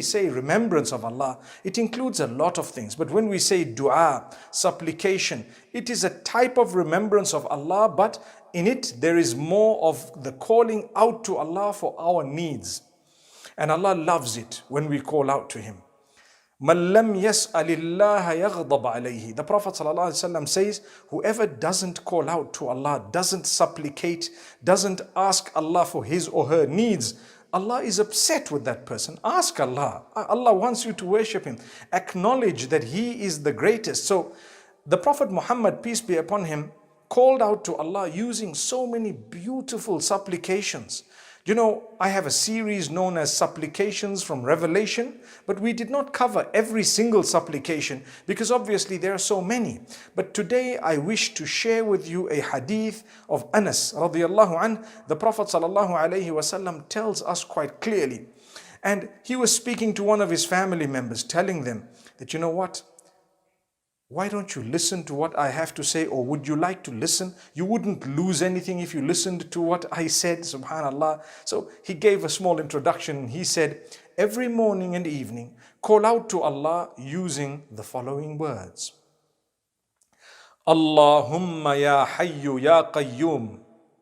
say remembrance of Allah, it includes a lot of things. But when we say dua, supplication, it is a type of remembrance of Allah, but in it there is more of the calling out to Allah for our needs. And Allah loves it when we call out to Him. مَنْ لَمْ يَسْأَلِ اللَّهَ يَغْضَبْ عَلَيْهِ. The Prophet ﷺ says, whoever doesn't call out to Allah, doesn't supplicate, doesn't ask Allah for his or her needs, Allah is upset with that person. Ask Allah. Allah wants you to worship Him. Acknowledge that He is the greatest. So the Prophet Muhammad, peace be upon him, called out to Allah using so many beautiful supplications. You know, I have a series known as Supplications from Revelation, but we did not cover every single supplication because obviously there are so many. But today I wish to share with you a hadith of Anas radiallahu anh. The Prophet Sallallahu Alaihi Wasallam tells us quite clearly. And he was speaking to one of his family members, telling them that, you know what? Why don't you listen to what I have to say, or would you like to listen? You wouldn't lose anything if you listened to what I said, subhanallah. So he gave a small introduction. He said, every morning and evening, call out to Allah using the following words. Allahumma ya hayyu ya qayyum.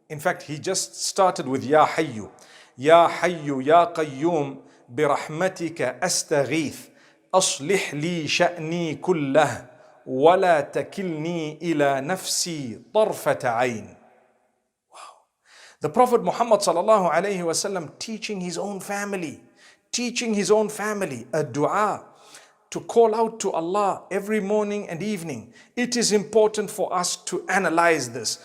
In fact, he just started with Ya Hayyu. Ya Hayyu Ya Qayyoom, Bi-Rahmatika astagheeth. Aslih li sha'nee kullahu. وَلَا takilni ilaa nafsi tarfata aynin. Wow. The Prophet Muhammad Sallallahu Alaihi Wasallam teaching his own family a dua to call out to Allah every morning and evening. It is important for us to analyze this.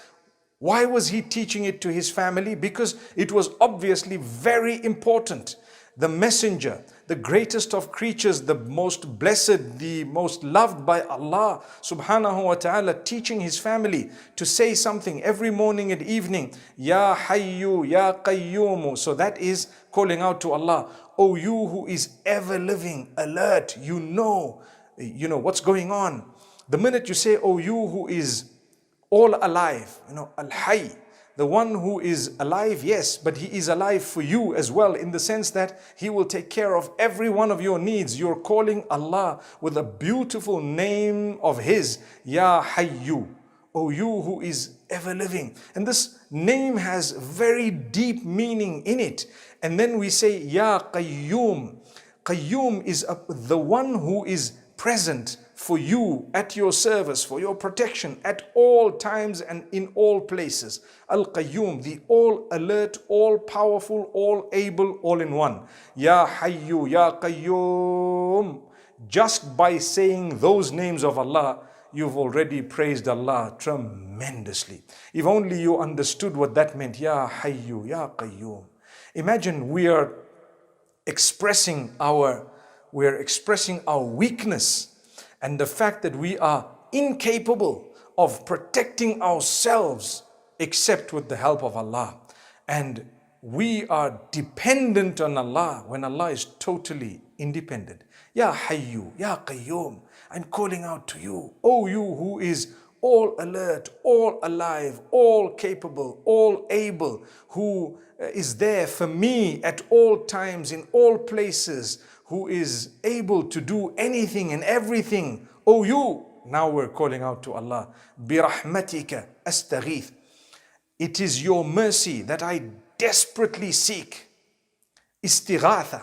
Why was he teaching it to his family? Because it was obviously very important. The messenger, the greatest of creatures, the most blessed, the most loved by Allah subhanahu wa ta'ala, teaching his family to say something every morning and evening. Yaa Hayyu Yaa Qayyoom. So that is calling out to Allah. O you who is ever living, alert, you know what's going on. The minute you say, O you who is all alive, Al-Hayy, the one who is alive, yes, but He is alive for you as well, in the sense that He will take care of every one of your needs. You're calling Allah with a beautiful name of His, Ya Hayyu, O you who is ever living. And this name has very deep meaning in it. And then we say, Ya Qayyum. Qayyum is the one who is present for you, at your service, for your protection, at all times and in all places. Al-Qayyum, the all alert, all powerful, all able, all in one. Ya Hayyu Ya Qayyoom. Just by saying those names of Allah, you've already praised Allah tremendously. If only you understood what that meant. Ya Hayyu Ya Qayyoom. Imagine we are expressing our weakness and the fact that we are incapable of protecting ourselves except with the help of Allah. And we are dependent on Allah when Allah is totally independent. Ya Hayyu Ya Qayyoom, I'm calling out to you, O you who is all alert, all alive, all capable, all able, who is there for me at all times, in all places, who is able to do anything and everything. Oh you, now we're calling out to Allah. Bi-Rahmatika astagheeth. It is your mercy that I desperately seek. Istighatha.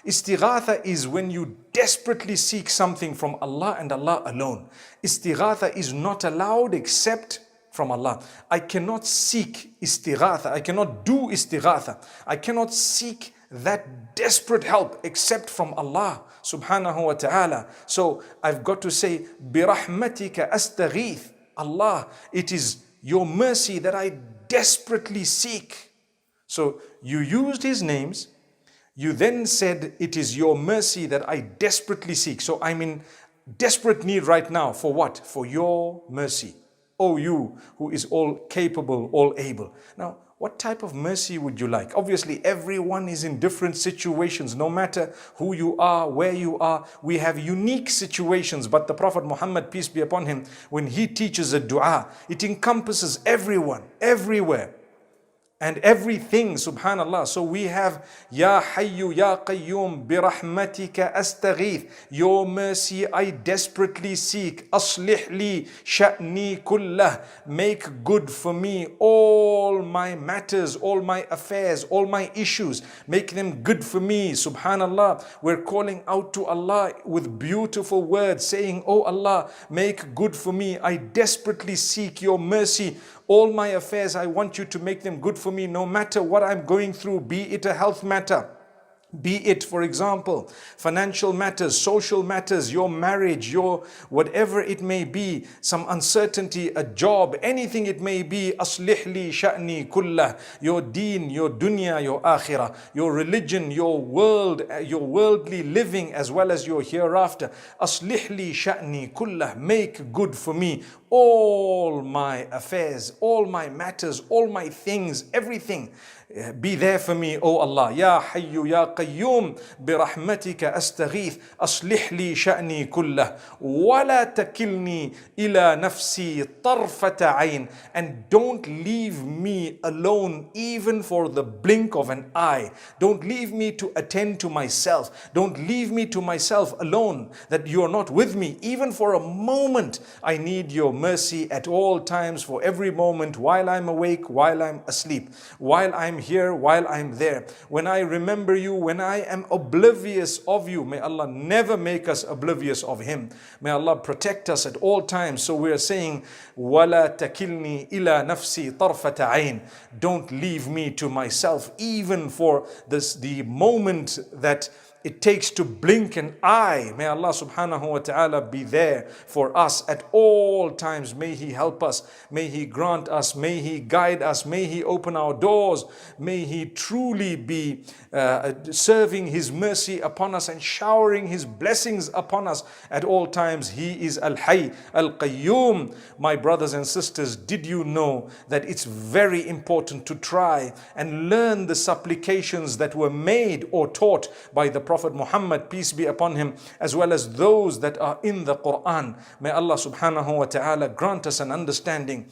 Istighatha is when you desperately seek something from Allah and Allah alone. Istighatha is not allowed except from Allah. I cannot seek istighatha. I cannot do istighatha. I cannot seek that desperate help except from Allah subhanahu wa ta'ala. So I've got to say, Bi-Rahmatika astagheeth. Allah, it is your mercy that I desperately seek. So you used His names. You then said, it is your mercy that I desperately seek. So I'm in desperate need right now. For what? For your mercy. O you who is all capable, all able. Now, what type of mercy would you like? Obviously, everyone is in different situations. No matter who you are, where you are, we have unique situations. But the Prophet Muhammad, peace be upon him, when he teaches a dua, it encompasses everyone, everywhere. and everything, subhanallah. So we have Yaa Hayyu Yaa Qayyoom, Bi-Rahmatika astagheeth. Your mercy I desperately seek. Aslin sha'nee kullahu. Make good for me all my matters, all my affairs, all my issues. Make them good for me, subhanallah. We're calling out to Allah with beautiful words, saying, Oh Allah, make good for me. I desperately seek your mercy. All my affairs, I want you to make them good for me, no matter what I'm going through, be it a health matter, be it, for example, financial matters, social matters, your marriage, your whatever it may be, some uncertainty, a job, anything it may be. Aslih sha'nee kullah. Your deen, your dunya, your akhirah, your religion, your world, your worldly living, as well as your hereafter. Aslih sha'nee kullah. Make good for me all my affairs, all my matters, all my things, everything. Be there for me, O Allah. Yaa Hayyu Yaa Qayyoom, Bi-Rahmatika astagheeth. Aslih li sha'nee kullah. Wa la takilni ilaa nafsi, tarfata aynin. And don't leave me alone even for the blink of an eye. Don't leave me to attend to myself. Don't leave me to myself alone, that you are not with me even for a moment. I need your mercy at all times, for every moment, while I'm awake, while I'm asleep, while I'm here, while I'm there. When I remember you, when I am oblivious of you, may Allah never make us oblivious of Him. May Allah protect us at all times. So we are saying, وَلَا takilni ilaa nafsi tarfata ayn. Don't leave me to myself even for the moment that it takes to blink an eye. May Allah subhanahu wa ta'ala be there for us at all times. May He help us. May He grant us. May He guide us. May He open our doors. May He truly be serving His mercy upon us and showering His blessings upon us at all times. He is Al-Hayy Al-Qayyum. My brothers and sisters, did you know that it's very important to try and learn the supplications that were made or taught by the Prophet Muhammad, peace be upon him, as well as those that are in the Quran? May Allah subhanahu wa ta'ala grant us an understanding